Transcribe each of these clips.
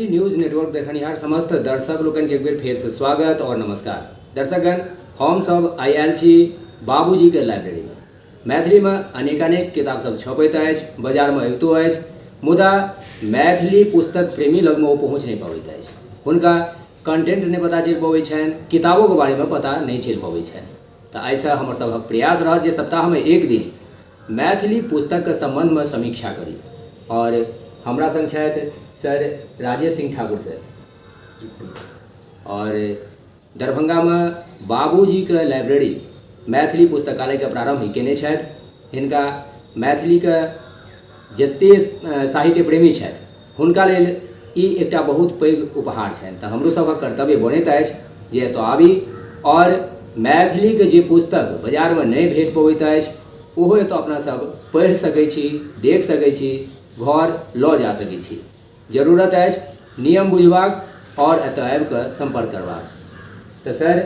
Maithili news network देखनिहार समस्त दर्शक लोकन के एक बेर फेर से स्वागत और नमस्कार। दर्शकगण, हम सब आयल छी बाबूजी के लाइब्रेरी में। मैथिली में अनेकानेक किताब सब छपैत अछि, बाजार में अबितो अछि, मुदा मैथिली पुस्तक प्रेमी लग में वो पहुँच नहीं पबैत अछि। हुनका कंटेंट नहीं पता चल पबै छनि, किताबों के बारे में पता नहीं चल पबै छनि। तो ऐसा हमर सबक प्रयास रहत जे सप्ताह में एक दिन मैथिली पुस्तक के संबंध में समीक्षा करी। और हमरा संग छथि सर राजेश सिंह ठाकुर सर, और दरभंगा में बाबूजी के लाइब्रेरी मैथिली पुस्तकालय के प्रारंभ ही केने छथि। हिनका मैथिली के जते साहित्य प्रेमी छथि हुनका लेल ई एकटा बहुत पैघ उपहार छनि। तो हमरो सबक कर्तव्य बनैत अछि जे एतऽ आबी और मैथिली के जे पुस्तक बाजार में नहीं भेट पबैत अछि ओहो एतऽ अपना सब पढ़ि सकै छी, देख सकै छी, घर लऽ जा सकै छी। जरूरत अछि नियम बुझबाक और एतऽ आबि कऽ संपर्क करबाक। तो सर,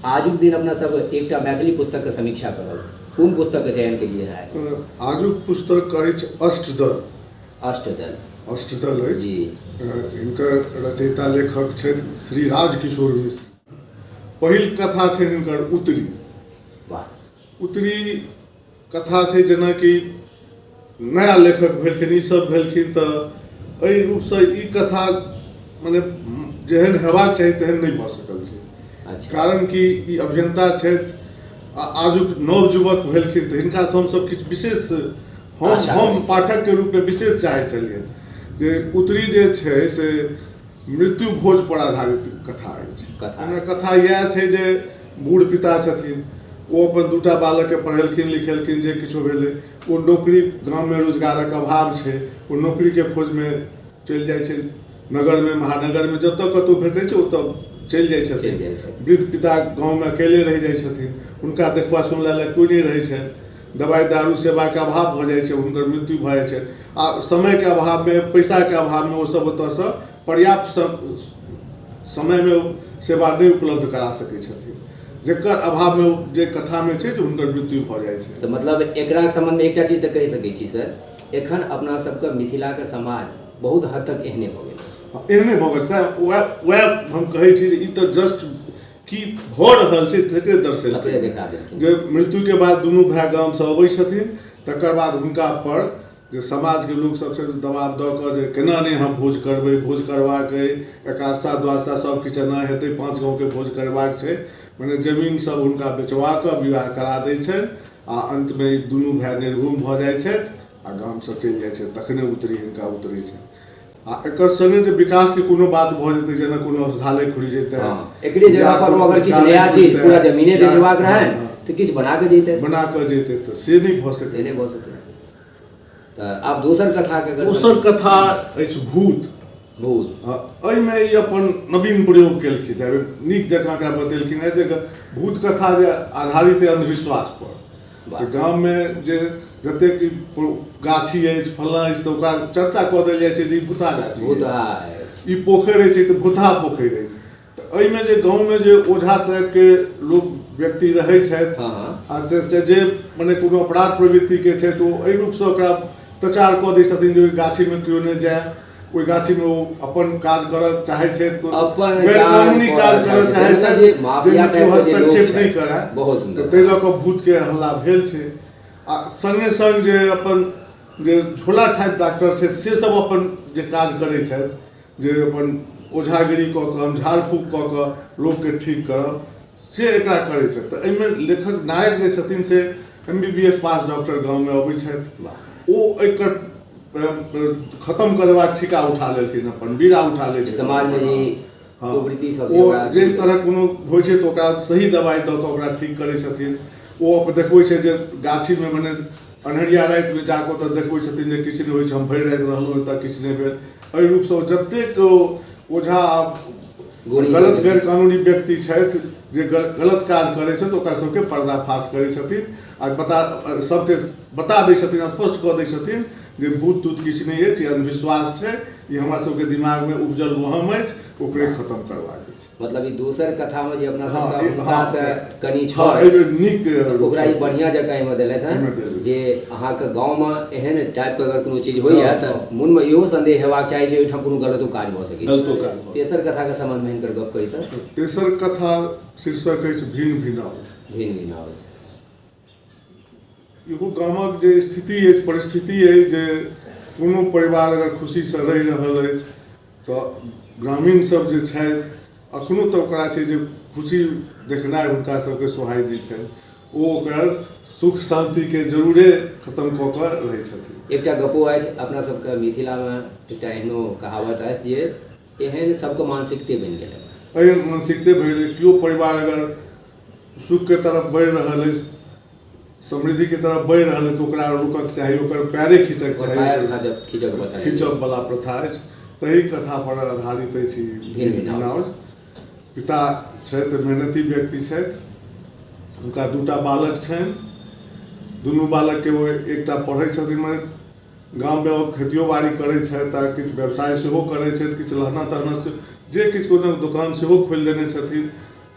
आजुक दिन अपना सब एकटा मैथिली पुस्तक के समीक्षा करब। कोन पुस्तक के चयन केलिए है? आजुक पुस्तक अछि अष्टदल। अष्टदल अष्टदल अछि जी। इनकर रचयिता लेखक छथि श्री राजकिशोर मिश्र। पहिल कथा छै इनकर उत्तरी। वाह। उत्तरी कथा छै जेना कि नया लेखक भेलखिन, ई सब भेलखिन तऽ एहि रूपसँ ई कथा मने जेहन हेबाक चाही तेहन नहि भऽ सकल छै। अच्छा। कारण कि ई अभियंता छथि, आजुक नव युवक भेलखिन तऽ हिनकासँ हमसब किछु विशेष हम पाठक के रूप में विशेष चाहै छलियै जे उत्तरी जे छै से मृत्यु भोज पर आधारित कथा अछि। कथा इएह छै जे बूढ़ पिता छथिन, ओ अपन दूटा बालक के पढ़ेलखिन लिखेलखिन, जे किछो भेलै ओ नौकरी, गाँव में रोजगारक अभाव छै, ओ नौकरी के खोज में चलि जाइ छै नगर में, महानगर में, जतऽ कतौ भेटै छै ओतऽ चलि जाइ छथिन। वृद्ध पिता गाँव में अकेले रहि जाइ छथिन, हुनका देखबा सुनला लेल कोई नहीं रहै छै, दवाई दारू सेवा के अभाव भऽ जाइ छै, हुनकर मृत्यु भऽ जाइ छै, आ समय के अभाव में, पैसा के अभाव में ओ सब ओतऽसँ पर्याप्त समय में सेवा नहीं उपलब्ध करा सकै छथिन, जेकर अभाव में जे कथा में छै जे हुनकर मृत्यु भऽ जाइ छै। तो मतलब एकरा संबंध में एकटा चीज तऽ कहि सकै छी सर, एखन अपना सबके मिथिला के समाज बहुत हद तक एहने भऽ गेल छै। एहने भऽ गेल छै, वएह हम कहै छी जे ई तऽ जस्ट की भऽ रहल छै तकरे दर्शेलकै जे मृत्यु के बाद दुनू भाई गाम से अबै छथिन, तकर बाद हुनका पर जे समाज के लोग सबसे दबाव दऽ कऽ जे केना नहीं हम भोज करबै, भोज करबाक अइ, एकादशा द्वादशा सब किछु एना हेतै, 5 गाँव के भोज करबाक छै, मने जमीन सब हुनका बेचवा कऽ विवाह करा दै छै, आ अंत में ई दुनू भाई निर्गुण भऽ जाइ छथि आ गाम से चलि जाइ छै। तखने उत्तरी हिनका उतरै छै। आ एकर संगे जे विकास के कोनो बात भऽ जेतै, जेना कोनो औषधालय खुलि जेतै, एकरे जगह पर अगर किछु नया चीज पूरा जमीने बेचबाक रहै तऽ किछु बना कऽ जेतै तऽ से नहीं भऽ सकै। तऽ आब दोसर कथा के दोसर कथा अछि भूत। एहिमे ई अपन नवीन प्रयोग केलखिन, नीक जकाँ एकरा बतेलखिन है जे भूत कथा जे आधारित है अंधविश्वास पर। गाँव में जे जतेक गाछी अछि, फल्लाँ अछि, तऽ ओकरा चर्चा कऽ देल जाइ छै जे ई भूता गाछी अछि, ई पोखरि अछि तऽ भूता पोखरि अछि। तऽ एहिमे जे गाँव में जे ओझा टाइप के लोग व्यक्ति रहै छथि, आ से जे मने कोनो अपराध प्रवृत्ति के छै, तो एहि रूपसँ ओकरा प्रचार कऽ दै छथिन जे ओहि गाछी में केओ नहि जाय, ओहि गाछी में ओ अपन काज करऽ चाहै छथि, गैरकानूनी काज करऽ चाहै छथि, जाहिमे केओ हस्तक्षेप नहीं करै, तऽ ताहि लऽ कऽ भूत के हल्ला भेल छै। आ संगे संग जे अपन जे झोला ठाढ़ डॉक्टर छथि से सब अपन जे काज करै छथि, जे अपन ओझागिरी कऽ कऽ, हम झाड़ फूक कऽ कऽ लोक के ठीक करब, से एकरा करै छथि। तऽ एहिमे लेखक नायक जे छथिन से MBBS पास डॉक्टर गाँव में अबै छथि, ओ एकर खत्म करबाक ठिका उठा लेलखिन, अपन बीड़ा उठा लै छै समाज में। ओ जे तरह कोनो होइ छै तऽ ओकरा सही दवाई दऽ कऽ ओकरा ठीक करै छथिन। ओ देखबै छै जे गाछी में मने अन्हरिया राति में जाकऽ तऽ देखबै छथिन जे किछु नहि होइ छै, हम भरि राति रहलहुँ तऽ किछु नहि भेल। एहि रूपसँ जतेक ओझा गलत गैर कानूनी व्यक्ति छथि जे गलत काज करै छथि ओकरा सबके पर्दाफाश करै छथिन, आ सबके बता दै छथिन, स्पष्ट कऽ दै छथिन जे भूत तूत किछु नहीं अछि, ई अंधविश्वास छै, ई हमरा सबके दिमाग में उपजल वहम अछि, ओकरे खत्म करबाक। छै। मतलब ई दोसर कथा में जे अपना हाँ, सबके हुनका से कनी हाँ, छै एहिमे नीक ओकरा ई बढ़िया जगह एहिमे देलथि एहिमे हैं देलथि। जे अहाँके गाँव में एहन टाइप के अगर कोनो चीज होइए हाँ, तऽ हाँ। मन में इहो संदेह हेबाक चाही जे ओहिठाम कोनो गलतो काज भऽ सकै गलतो काज भऽ तेसर कथा के संबंध में हिनकर गप करी तऽ तेसर कथा शीर्षक अछि भिन्न भिनाव। भिन्न भिन्न आबै छै। इहो गामक जे स्थिति अछि, परिस्थिति अछि जे कोनो परिवार अगर खुशीसँ रहि रहल अछि तऽ ग्रामीण सब जे छथि अखनो तऽ ओकरा छै जे खुशी देखनाइ हुनका सबके सोहाय नहि छनि, ओ ओकर सुख शांतिके जरूरे खत्म कऽ कऽ रहै छथिन। एकटा गपो अछि अपना सबके मिथिला में एकटा एहनो कहावत अछि जे एहन सबके मानसिकते बनि गेलै। एहन मानसिकते भऽ गेलै केओ परिवार अगर सुखके तरफ बढ़ि रहल अछि, समृद्धि के तरफ बढ़ि रहल है तो ओकरा रुकक चाही, ओकर पैरे खींचक चाही, खींचब वाला प्रथा अछि। तही कथा पर आधारित अछि भिन्न भिनाव। पिता छथि मेहनती व्यक्ति छथि, हुनका दूटा बालक छनि, दुनू बालक के वो एकटा पढ़ै छथिन, मने गाममे ओ खेतियो बाड़ी करै छथि आ किछु व्यवसाय सेहो करै छथि, किछु लहना तहना से जे किछु कोनो दोकान सेहो खोलि देने छथिन।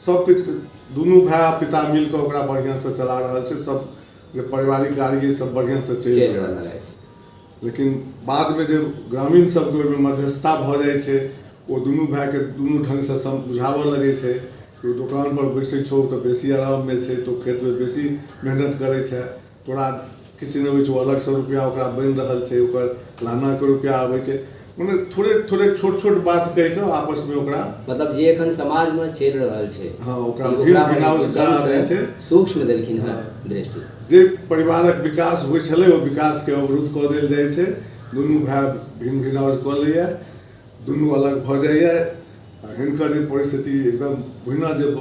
सब किछु दुनू भाई आ पिता मिलकर ओकरा बढ़िआँसँ चला रहल छै, सब जे पारिवारिक गाड़ी सब बढ़िआँसँ चलि रहल छै। लेकिन बादमे जे ग्रामीण सबके ओहिमे मध्यस्थता भऽ जाइ छै, ओ दुनू भाइके दुनू ढङ्गसँ बुझाबऽ लगै छै कि दोकान पर बैसै छौ तऽ बेसी आराममे छै, तो खेतमे बेसी मेहनत करै छै, तोरा किछु नहि होइ छौ, अलगसँ रुपैआ ओकरा बनि रहल छै, ओकर लानाके रुपैआ आबै छै, मने थोड़े थोड़े छोट छोट बात कहि कऽ आपसमे ओकरा मतलब जे एखन समाज में चलि रहल छै हाँ ओकरा भिन्न भिनाव कराबै छै, सूक्ष्म देलखिन हँ दृष्टि। जे परिवारक विकास होइ छलै ओ विकासके अवरुद्ध कऽ देल जाइ छै। दुनू भाइ भिन्न भिनाव कऽ लैए, दुनू अलग भऽ जाइए। हिनकर जे परिस्थिति एकदम बुझना जे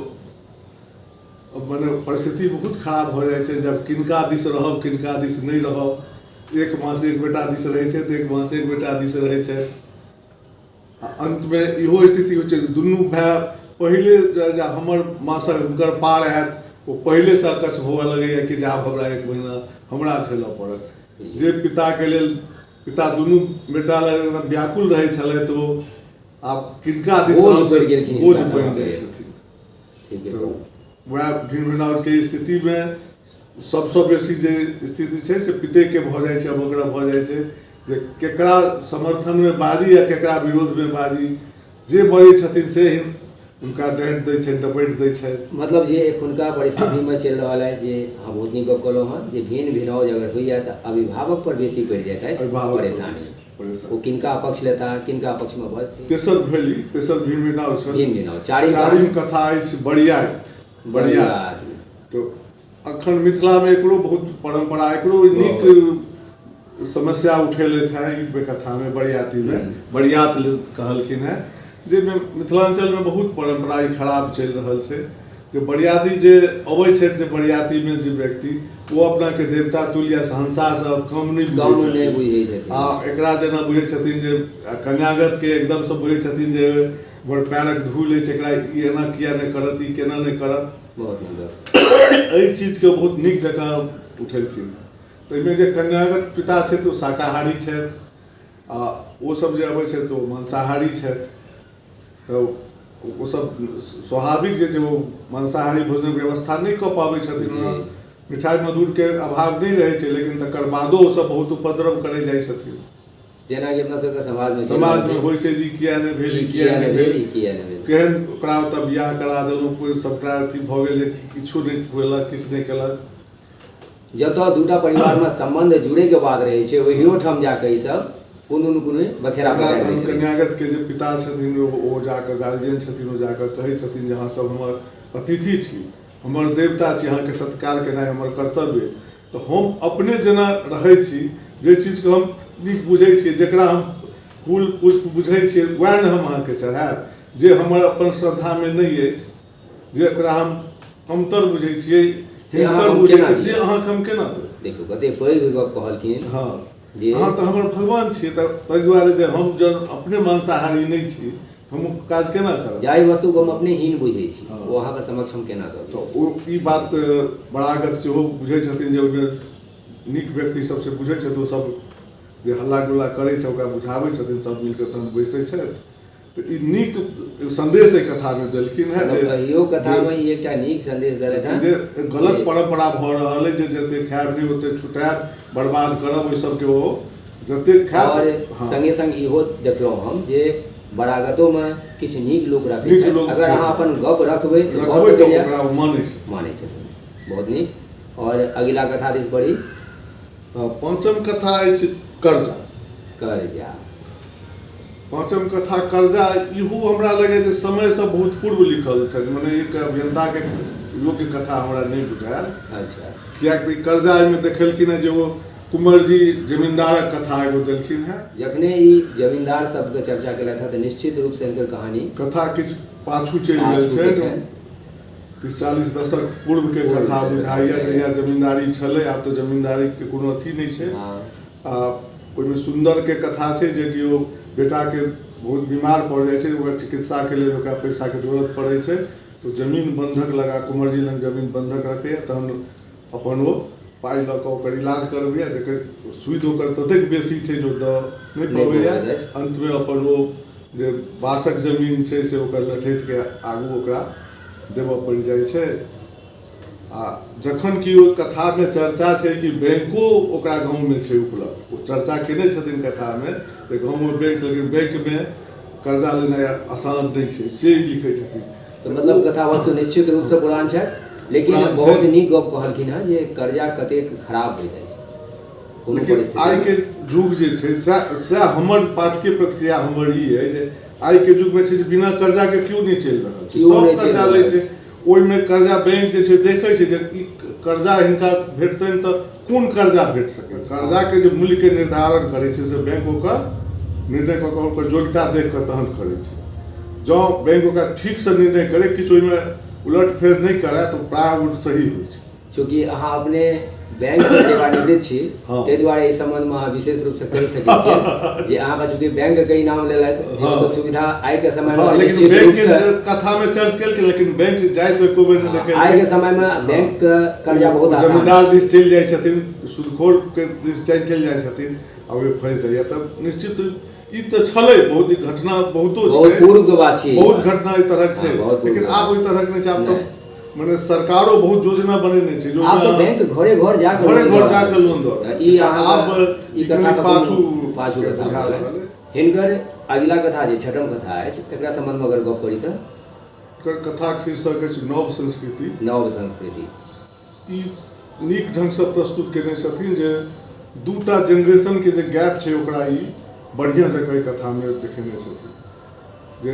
मने परिस्थिति बहुत खराब भऽ जाइ छै, जब किनका दिस रहब किनका दिस नहीं रहब, एक माँ से एक बेटा दिस रहै छै तऽ एक माँ से एक बेटा दिस रहै छै। अंत में इहो स्थिति होइ छै दुनू भाइ पहिले हमर माँ से हुनकर पार आयत वो पहले से अकछ होबऽ लगैए कि जाब हमरा एक महीना हमरा झेलऽ पड़त। जे पिताके लेल पिता दुनू बेटा लग व्याकुल रहै छलै तो आब किनका दिस बोझ बनि जाइ छथिन। तो वएह भिन्न भिनावके स्थितिमे सबसँ बेसी जे स्थिति छै से पितेके भऽ जाइ छै। अब ओकरा भऽ जाइ छै जे केकरा समर्थनमे बाजी या केकरा विरोधमे बाजी, जे बजै छथिन से ही उनका डांट दै छै, डपैट दै छै। मतलब जे एखुनका परिस्थिति में चलि रहल है जे हम बहुत नीक गप कहलहुँ हँ जे भिन्न भिनाव अगर होइए तऽ अभिभावक पर बेसी पड़ि जाइत अछि परेशानी। ओ किनका पक्ष लेता किनका पक्ष में बजती। तेसर भेली तेसर भिन्न भिनाव छै। भिन्न भिनाव चारिम कथा अछि बरियात। बरियात तो अखन मिथिला में एकरो बहुत परंपरा, एकरो नीक समस्या उठेलथि है ई कथा में, बरियाती में बरियात कहलखिन है जे मिथिलांचल में बहुत परंपरा ई खराब चलि रहल छै। जे बरियाती जे अबै छथि जे बरियाती में जे व्यक्ति वो अपना के देवता तुल्य या शहंशाह से कम नहीं बुझै छथिन। आ एकरा जेना बुझै छथिन जे कन्यागत के एकदम से बुझै छथिन जे बड़ पैरक धूल अछि, एकरा ई एना किया नहीं करत, ई केना नहीं करत। बहुत एहि चीज के बहुत नीक जकाँ उठेलखिन। ताहिमे जे कन्यागत पिता छथि ओ शाकाहारी छथि आ ओ सब जे अबै छथि ओ मांसाहारी छथि। तो वो सब स्वाभाविक जे वो मांसाहारी भोजन व्यवस्था नहीं कऽ पाबै छथिन, मिठाई मधुर के अभाव नहीं रहै छै, लेकिन तकर बादो ओ सब बहुत उपद्रव करै जाइ छथिन। जेना कि अपना सबके समाज में होइ छै जी किया नहीं भेल, किया नहीं भेल, केहन ओकरा ओतऽ बियाह करा देलहुँ, कोई सबटा अथी भऽ गेल जे किछु नहीं केलक, किछु नहीं केलक। जतऽ दूटा परिवार में संबंध जुड़े के बाद रहै छै ओहियो ठाम जाके ई सब कोनो न कोनो बखेरा तहन कन्यागत के जे पिता छथिन ओ जाकर गार्जियन छथिन, ओ जाकर कहै छथिन जे अहाँ सब हमर अतिथि छी, हमर देवता छी, अहाँके सत्कार केनाइ हमर कर्तव्य अछि। तो हम अपने जेना रहै छी, जे चीजके हम नीक बुझै छियै, जकरा हम फूल पुष्प बुझै छियै वएह ने हम अहाँके चढ़ायब। जे हमर अपन श्रद्धामे नहीं अछि, जेकरा हम कमतर बुझै छियै, हिनकर बुझै छियै, से अहाँके हम केना देब। देखू कते पैघ गप कहलखिन। हाँ जे अहाँ तऽ हमर भगवान छियै, तऽ ताहि दुआरे जे हम जब अपने मांसाहारी नहीं छी हम काज केना करब। जाहि वस्तु को हम अपने हीन बुझै छी ओ अहाँके समक्ष हम केना करब। तो ओ ई बात बड़ागत सेहो बुझै छथिन, जे ओहिमे नीक व्यक्ति सबसे बुझै छथिन, ओ सब जे हल्ला गुल्ला करै छै ओकरा बुझाबै छथिन, सब मिलकर तहन बैसै छथि। तो ई नीक संदेश एहि कथा में देलखिन है जे इहो कथा में ई एकटा नीक संदेश देलैथ हन जे गलत परंपरा भ रहल है जे जते खायब नहीं ओते छुटायब बर्बाद करब ओहि सब के ओ जते खायब और संगे संग इहो देखलहुँ हम जे बरागतो में किछु नीक लोक रखै छै, अगर अहाँ अपन गप रखबै तऽ भऽ सकैए ओकरा मानै छथिन। बहुत नीक। और अगिला कथा दिस बढ़ी। पांचम कथा अछि कर्जा। पांचम कथा कर्जा इहो हमरा लगे जे समय से बहुत पूर्व लिखल छै, माने एक अभियंता के योग्य कथा हमरा नहीं बुझायल। अच्छा। कियाकि कर्जा में देखलखिन है जे वो कुंवर जी जमींदारक कथा एगो देलखिन है। जखने ई जमींदार शब्द के चर्चा केलथि है तऽ निश्चित रूप से इनकर कहानी कथा किछु पाछू चलि गेल छै। 30-40 दशक पूर्व के कथा बुझाइया जहिया जमींदारी छलै, आब तो जमींदारी के कोनो अथी नहीं छै। ओहिमे सुंदर के कथा छै जे कि ओ बेटा के बहुत बीमार पड़ जाए छै, ओकर चिकित्सा के लिए ओकरा पैसा के जरूरत पड़े छै, तो जमीन बंधक लगा कुंवर जी लग जमीन बंधक रखे तहन अपन वो पाई लऽ कऽ ओकर इलाज करबैया, जकर सुविध ओकर ततेक बेसी छै जो द नहीं पबैया। अंत में अपन वो जे बासक जमीन छै से ओकर लठैत के आगू ओकरा देबऽ पड़ि जाइ छै। आ जखन कि ओ कथा में चर्चा छै कि बैंको ओकरा गाँव में छै उपलब्ध, वो चर्चा केने छथिन कथा में जे गाँव में बैंक, लेकिन बैंक में कर्जा लेनाइ आसान नहीं छै से लिखै छथिन। तो मतलब कथा वस्तु निश्चित रूप से पुरान छै, लेकिन बहुत नीक गप कहलखिन हँ जे कर्जा कतेक खराब होइत अछि। लेकिन आइ के युग जे छै सएह हमर पाठकीय प्रतिक्रिया हमर ई है जे आइ के युग में छै जे बिना कर्जा के क्यों नहीं चलि रहल छै, सब कर्जा लै छै। ओहिमे कर्जा बैंक जे छै देखै छै जे कर्जा हिनका भेटतनि तऽ कोन कर्जा भेट सकै। कर्जा के जे मूल्य के निर्धारण करै छै से बैंक ओकर निर्णय कऽ कऽ ओकर योग्यता देख कऽ तहन करै छै। जँ बैंक ओकरा ठीक से निर्णय करे, किछु ओहिमे उलट फेर नहीं करे तो प्राय वो सही होइ छै। चूँकि अहाँ अपने बैंक के सेवानिवृत्त छी, ताहि दुआरे इस संबंध में अहाँ विशेष रूप से कहि सकै छियै जे अहाँ चूँकि बैंक के नाम लेलथि तो सुविधा आइ के समय में लेकिन बैंक के कथा में चर्च केलकै, लेकिन बैंक जाइत कोई बेर नहीं देखे। आइ के समय में बैंक कर्जा बहुत आसान, जमींदार दिस चलि जाइ छथिन, सूदखोर के दिस चलि जाइ छथिन, अब वे फंस जाइए। तब निश्चित ई तो छलै बहुत घटना बहुतो छै, पूर्व के बात छै, बहुत घटना ई तरह छै, लेकिन आब ओहि तरह नहीं छै। आब तो माने सरकारो बहुत योजना बनेने छै, आब तो बैंक घरे घर जाके लोन दऽ ई आब ई कथा पाछू कथा हिनकर अगिला कथा जे छठम कथा अछि एकरा संबंध में अगर गप करी तऽ एकर कथाक शीर्षक अछि नव संस्कृति। नव संस्कृति ई नीक ढंग से प्रस्तुत केने छथिन जे दूटा जनरेशन के जे गैप छै ओकरा ई बढ़िया जगह कथा में देखेने छथिन जे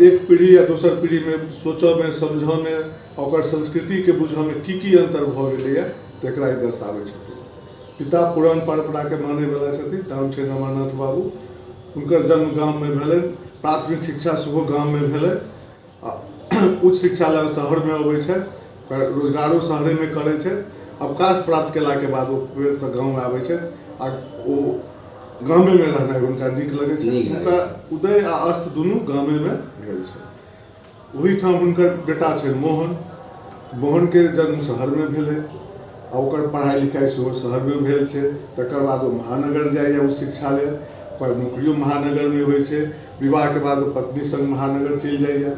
एक पीढ़ी या दोसर पीढ़ी में सोचऽ में समझऽ में और संस्कृति के बुझऽ में की अंतर भऽ गेलैया तकरा ई दर्शाबै छथिन। पिता पुरान परंपरा के माने वाला छथिन, नाम छै रमानाथ बाबू। हुनकर जन्म गाम में भेलै, प्राथमिक शिक्षा सेहो गाम में भेलै, उच्च शिक्षा लए शहर में अबै छै, रोजगारो शहरे में करै छै। अवकाश प्राप्त केला के बाद वो फेर से गाँव में आबै छै आ ओ गामे में रहनाइ हुनका नीक लगै छै। हुनका उदय आ अस्त दुनू गामे में भेल छै। ओहिठाम हुनकर बेटा छै मोहन। मोहन के जन्म शहर में भेलै आ ओकर पढ़ाई लिखाई सेहो शहर में भेल छै। तकर बाद वो महानगर जाइए उच्च शिक्षा ले, ओकर नौकरियो महानगर में होइ छै। विवाह के बाद वो पत्नी संग महानगर चलि जाइए।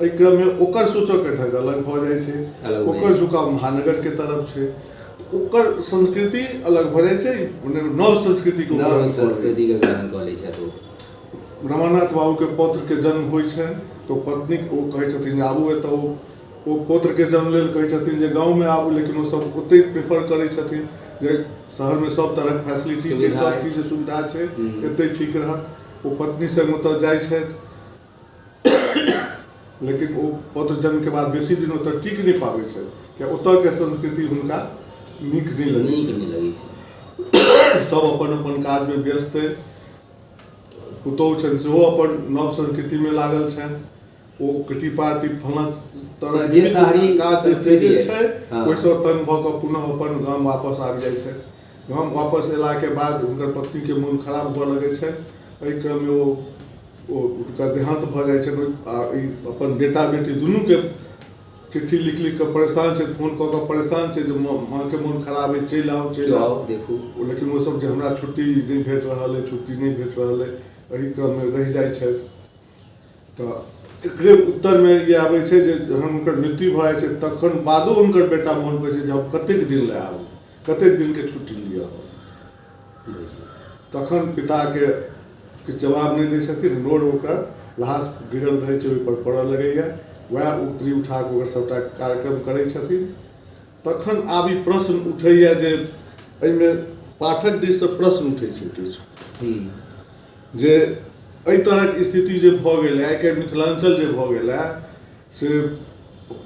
एहि क्रम में ओकर सोचऽ के ढंग अलग भऽ जाइ छै, ओकर झुकाव महानगर के तरफ छै, ओकर संस्कृति अलग भऽ जाइ छै, नव संस्कृति के ग्रहण कऽ लै छै। रमानाथ बाबू के पौत्र के जन्म होइ छै तो पत्नी ओ कहै छथिन जे आबू एतऽ, ओ पौत्र के जन्म लेल कहै छथिन जे गाँव में आबू, लेकिन वो सब ओते प्रेफर करै छथिन जे शहर में सब तरह फैसिलिटी छै, सब किछु सुविधा छै, एते ठीक रहत। वो पत्नी संग ओतऽ जाइ छथि, लेकिन वो पौत्र जन्म के बाद बेसी दिन ओतऽ टिक नहीं पाबै छै, कि ओतऽ के संस्कृति हुनका नीक नहीं लगै छै। सब अपन अपन काज में व्यस्त है। पुतौह छनि सेहो अपन नव संस्कृति में लागल छनि, ओ किटी पार्टी फला तरह काज छै, ओहिसँ तंग भऽ कऽ पुनः अपन गाम वापस आबि जाइ छै। गाम वापस अयला के बाद हुनकर पत्नी के मोन खराब हुअ लगै छै। एहि क्रम में हुनकर देहांत भऽ जाइ छै आ अपन बेटा बेटी दुनू के चिट्ठी लिख कऽ परेशान छै, फोन कऽ कऽ परेशान छै जे माँ के मोन खराब है, चलि आओ देखू। लेकिन वो सब जे हमरा छुट्टी नहीं भेट रहल है, छुट्टी नहीं भेट रहल है, एहि क्रम में रहि जाइ छै। तऽ एकरे उत्तरमे ई आबै छै जे जहन हुनकर मृत्यु भऽ जाइ छै तखन बादो हुनकर बेटा मोन पड़ै छै जे हम कतेक दिन लए आबू, कतेक दिनके छुट्टी लिअ। तखन पिताके किछु जवाब नहि दै छथिन, रोड ओकर लाश गिरल रहै छै ओहिपर पड़ऽ लगैए, वएह उतरी उठा कऽ ओकर सभटा कार्यक्रम करै छथिन। तखन आब ई प्रश्न उठैए जे एहिमे पाठक दिससँ प्रश्न उठै छै किछु जे एहि तरहक स्थिति जे भऽ गेलै आइ काल्हि मिथिलाञ्चल जे भऽ गेलै से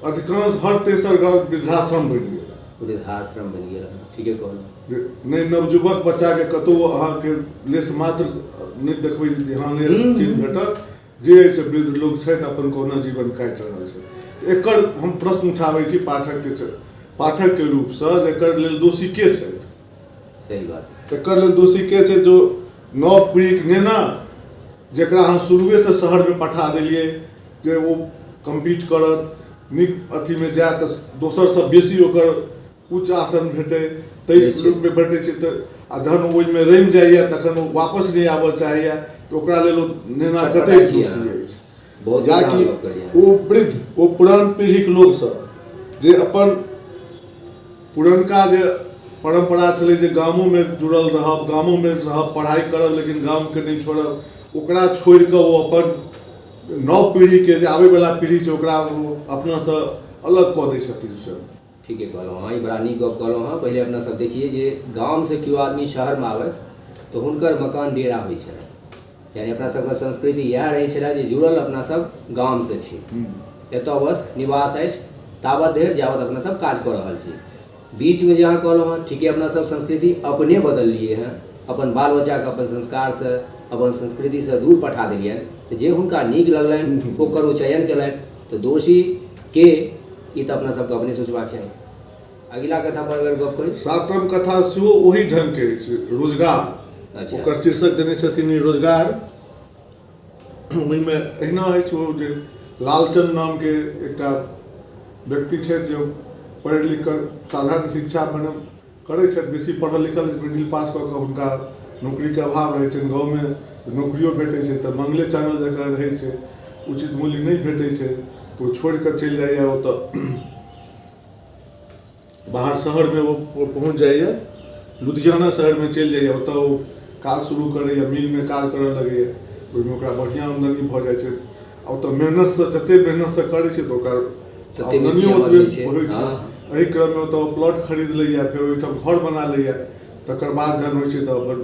अधिकांश हर तेसर घर वृद्धाश्रम बनि गेल। वृद्धाश्रम बनि गेल, ठीके कहलहुँ। जे नहि नवयुवक बच्चाके कतहु अहाँके लेस मात्र नहि देखबै जे ध्यान चीज भेटत, जे से वृद्ध लोक छथि अपन कहुना जीवन काटि रहल छथि। एकर हम प्रश्न उठाबै छी पाठकके रूपसँ जे एकर लेल दोषी के छथि? सही बात। एकर लेल दोषी के छै जो नव पीढ़ीके नेना जकरा अहाँ शुरुएसँ शहरमे पठा देलिए जे ओ कम्पीट करत, नीक अथीमे जाए तऽ दोसरसँ बेसी ओकर उच्च आसन भेटै, ताहि रूपमे भेटै छै। तऽ आ जहन ओहिमे रमि जाइए तखन ओ वापस नहि आबऽ चाहैए तऽ ओकरा लेल ओ नेना कतेक दोषी अछि। या कि ओ वृद्ध, ओ पुरान पीढ़ीके लोकसभ जे अपन पुरनका जे परम्परा छलै जे गामोमे जुड़ल रहब, गामोमे रहब, पढ़ाइ करब लेकिन गामके नहि छोड़ब, ओकरा छोड़ि कऽ ओ अपन नव पीढ़ीके जे आबैवला पीढ़ी छै ओकरा ओ अपनासँ अलग कऽ दै छथिन स्वयं। ठीके कहलहुँ हँ, ई बड़ा नीक गप कहलहुँ हँ। पहिले अपना सब देखिए जे गामसँ केओ आदमी शहरमे आबथि तऽ हुनकर मकान डेरा होइ छलै, यानी अपना सबके संस्कृति इएह रहै छलै जे जुड़ल अपना सब गामसँ छी, एतऽ बस निवास अछि ताबत देर जाबत अपना सब काज कऽ रहल छी। बीचमे जे अहाँ कहलहुँ हँ ठीके, अपना सब संस्कृति अपने बदललिए हैं, अपन बाल बच्चाके अपन संस्कारसँ अपन संस्कृतिसँ दूर पठा देलियनि, तऽ जे हुनका नीक लगलनि ओकर ओ चयन केलथि, तऽ दोषी के ई तऽ अपना सबके अपने सोचबाक चाही। अगिला कथा पर अगर गप करी, सातम कथा सेहो ओही ढङ्गके अछि, रोजगार। अच्छा। ओकर शीर्षक देने छथिन ई रोजगार। ओहिमे अहिना अछि ओ जे लालचंद नामके एकटा व्यक्ति छथि जे पढ़ि लिख कऽ साधारण शिक्षा मने करै छथि, बेसी पढ़ल लिखल मिडिल पास कऽ कऽ हुनका नौकरीके अभाव रहै छनि, गाँवमे नौकरियो भेटै छै तऽ मंगले चांगल जकाँ रहै छै, उचित मूल्य नहि भेटै छै तऽ ओ छोड़ि कऽ चलि जाइए ओतऽ बाहर शहरमे ओ पहुँच जाइए, लुधियाना शहरमे चलि जाइए, ओतऽ ओ काज शुरू करैए, मिलमे काज करऽ लगैए, ओहिमे ओकरा बढ़िआँ आमदनी भऽ जाइ छै। आ ओतऽ मेहनतसँ जतेक मेहनतसँ करै छै तऽ ओकर आमदनियो ओतबे होइ छै। एहि क्रममे ओतऽ प्लॉट खरीद लैए, फेर ओहिठाम घर बना लैए, तकर बाद जहन होइ छै तऽ अपन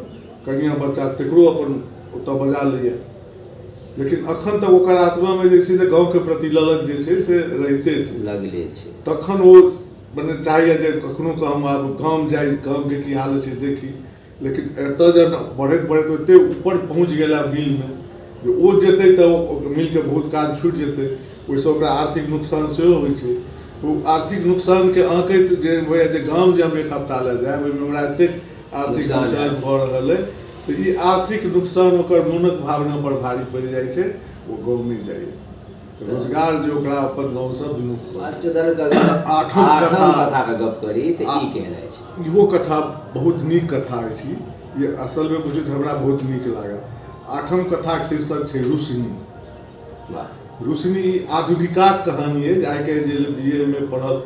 कनिया बच्चा तकरो अपन ओतऽ बजा लैए। लेकिन अखन तक ओकर आत्मामे जे छै से गाँवके प्रति ललक जे छै से रहिते छै, लगले छै। तखन ओ मने चाहैए जे कखनो कऽ हम आब गाम जाई, गामके की हाल छै देखी। लेकिन एतऽ जहन बढ़ैत बढ़ैत ओतेक ऊपर पहुँच गेला मिलमे जे ओ जेतै तऽ मिलके बहुत काज छूटि जेतै, ओहिसँ ओकरा आर्थिक नुकसान सेहो होइ छै। तऽ ओ आर्थिक नुकसानके आँकैत जे होइए जे गाम जे हम एक हफ्ता लए जायब ओहिमे हमरा एतेक आर्थिक नुकसान भऽ रहल अइ, तऽ ई आर्थिक नुकसान ओकर मोनक भावना पर भारी पड़ि जाइ छै, ओ गाँव नहि जाइए। रोजगार जे ओकरा अपन गाँवसँ आठम कथाके गप करी तऽ ई केहन अछि? इहो कथा बहुत नीक कथा अछि, ये असलमे बुझू तऽ हमरा बहुत नीक लागल। आठम कथाके शीर्षक छै रोशनी। रोशनी आधुनिकाक कहानी अछि। आइ काल्हि जे BA मे पढ़ल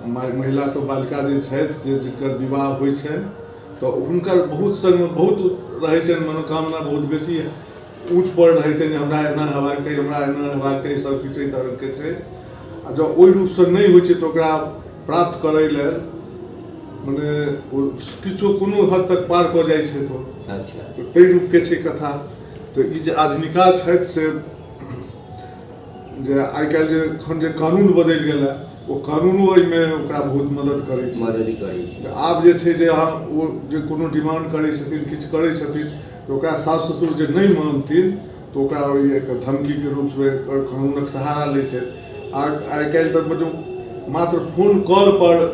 महिला सब बालिका जे छथि जे जिनकर विवाह होइ छनि तऽ हुनकर बहुत संग बहुत रहै छनि मनोकामना, बहुत बेसी ऊँच पर रहै छै जे हमरा एना हेबाक चाही, हमरा एना हेबाक चाही, सबकिछु एहि तरहके छै। आ जँ ओहि रूपसँ नहि होइ छै तऽ ओकरा प्राप्त करै लेल मने किछो कोनो हद तक पार कऽ जाइ छै तो। अच्छा। तऽ ताहि रूपके छै कथा। तऽ ई जे आधुनिका छथि से जे आइ काल्हि जे एखन जे कानून बदलि गेलै ओ कानूनो एहिमे ओकरा बहुत मदद करै छै। आब जे छै जे अहाँ ओ जे कोनो डिमांड करै छथिन, किछु करै छथिन तऽ ओकरा सास ससुर जे नहि मानथिन तऽ ओकरा एक धमकीके रूपमे कानूनक सहारा लै छै। आइ काल्हि तऽ मतलब मात्र फोन कॉल पर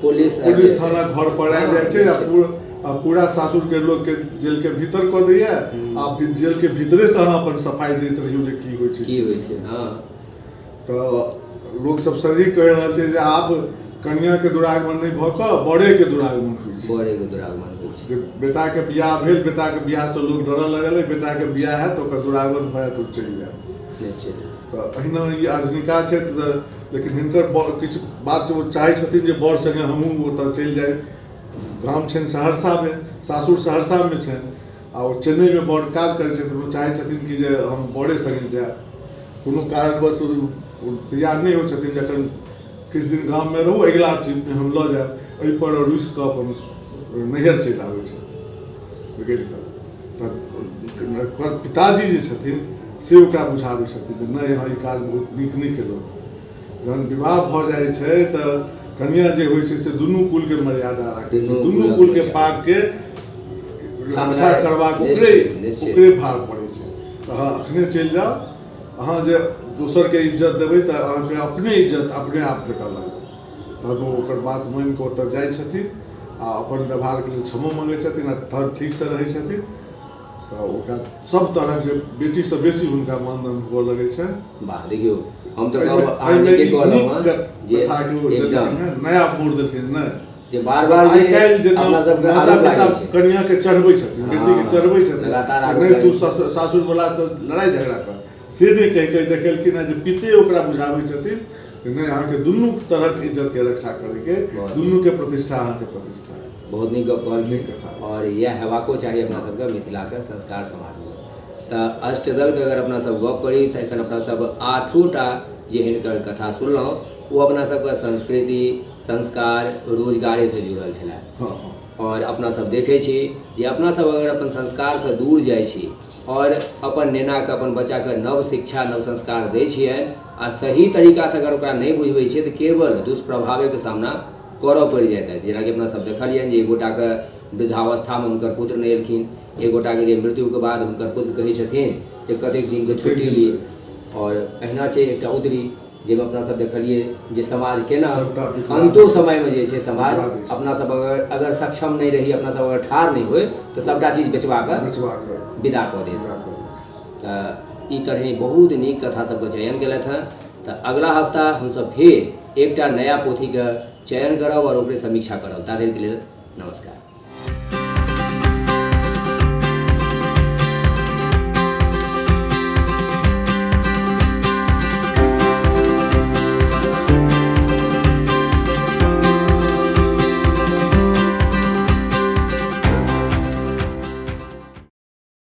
पुलिस थाना घर पर आबि जाइ छै आ पूरा सासुरके लोकके जेलके भीतर कऽ दैए, आ जेलके भीतरेसँ अहाँ अपन सफाइ दैत रहियौ जे की होइ छै। हाँ। तऽ लोकसभ सही कहि रहल छै जे आब कनियाँके दुरागमन नहि भऽ कऽ बड़ेके दुरागमन होइ छै। जे बेटाके बियाह भेल, बेटाके बियाहसँ लोक डरऽ लगल, बेटाके बियाह हैत ओकर दुरागमन भऽ जायत ओ चलि जायत। निश्चित तऽ अहिना ई आधुनिका छथि लेकिन हिनकर किछु बात ओ चाहै छथिन जे बड़ सङ्गे हमहूँ ओतऽ चलि जाय। गाम छनि सहरसामे, सासुर सहरसामे छनि आ ओ चेन्नईमे बड़ काज करै छथिन। ओ चाहै छथिन कि जे हम बड़े सङ्गे जाय, कोनो कारणवश ओ तैयार नहि होइ छथिन। जखन किछु दिन गाममे रहू, अगिला ट्रिपमे हम लऽ जायब, एहिपर रुसि कऽ अपन नैहर चलि आबै छथिन बिगड़ि कऽ। तऽ पिताजी जे छथिन से ओकरा बुझाबै छथिन जे नहि अहाँ ई काज बहुत नीक नहि केलहुँ। जहन विवाह भऽ जाइ छै तऽ कन्या जे होइ छै से दुनू कुलके मर्यादा राखै छै, दुनू कुलके पागके रक्षा करबाक ओकरे भार पड़ै छै। अहाँ अखने चलि जाउ, अहाँ जे दोसरके इज्जत देबै तऽ अहाँके अपने इज्जत अपने आप भेटऽ लागत। तहन ओ ओकर बात मानि कऽ ओतऽ जाइ छथिन आ अपन व्यवहारके लेल क्षमो मङ्गै छथिन आ तहन ठीकसँ रहै छथिन। तऽ ओकरा सब तरहक जे बेटीसँ बेसी हुनका मानदान हुअ लगै छै। वाह, देखियौ हम तऽ नया मोड़ देलखिन ने जे बार-बार आइ काल्हि जेना माता पिता कन्याके चढ़बै छथिन, बेटीके चढ़बै छथिन, नहि तू सासुरवलासँ लड़ाइ झगड़ा कर, से नहि कहि कऽ देखेलखिन हेँ जे पिते ओकरा बुझाबै छथिन कि नहि अहाँके दुनू तरहक इज्जतके रक्षा करैके, दुनूके प्रतिष्ठा अहाँके प्रतिष्ठा है। बहुत नीक गप कहलखिन और इएह हेबाको चाही अपना सबके मिथिलाके संस्कार समाजमे। तऽ अष्टदलके अगर अपना सब गप करी तऽ एखन अपना सब 8टा जे हिनकर कथा सुनलहुँ ओ अपना सबके संस्कृति, संस्कार, रोजगारेसँ जुड़ल छलै। और अपना सब देखै छी जे अपना सब अगर अपन संस्कारसँ दूर जाइ छी और अपन नेनाके, अपन बच्चाके नव शिक्षा, नव संस्कार दै छियनि आ सही तरीकासँ अगर ओकरा नहि बुझबै छियै तऽ केवल दुष्प्रभावके सामना करऽ पड़ि जाइत अछि। जेनाकि अपना सब देखलियनि जे एक गोटाके वृद्धावस्थामे हुनकर पुत्र नहि एलखिन, एक गोटाके जे मृत्युके बाद हुनकर पुत्र कहै छथिन जे कतेक दिनके छुट्टी ली। और अहिना छै एकटा उतरी जाहिमे अपना सब देखलियै जे समाज केना अंतो समयमे जे छै समाज अपना सब अगर सक्षम नहीं रही, अपना सब अगर ठाढ़ नहीं हुए तो सबटा चीज बेचवा कऽ विदा कऽ देत। तऽ ई तरह बहुत नीक कथा सबके चयन केलथि हैं। तऽ अगला हफ्ता हमसब फिर एकटा नया पोथीके चयन करब और ओकरे समीक्षा करब। ता धरि के लेल नमस्कार।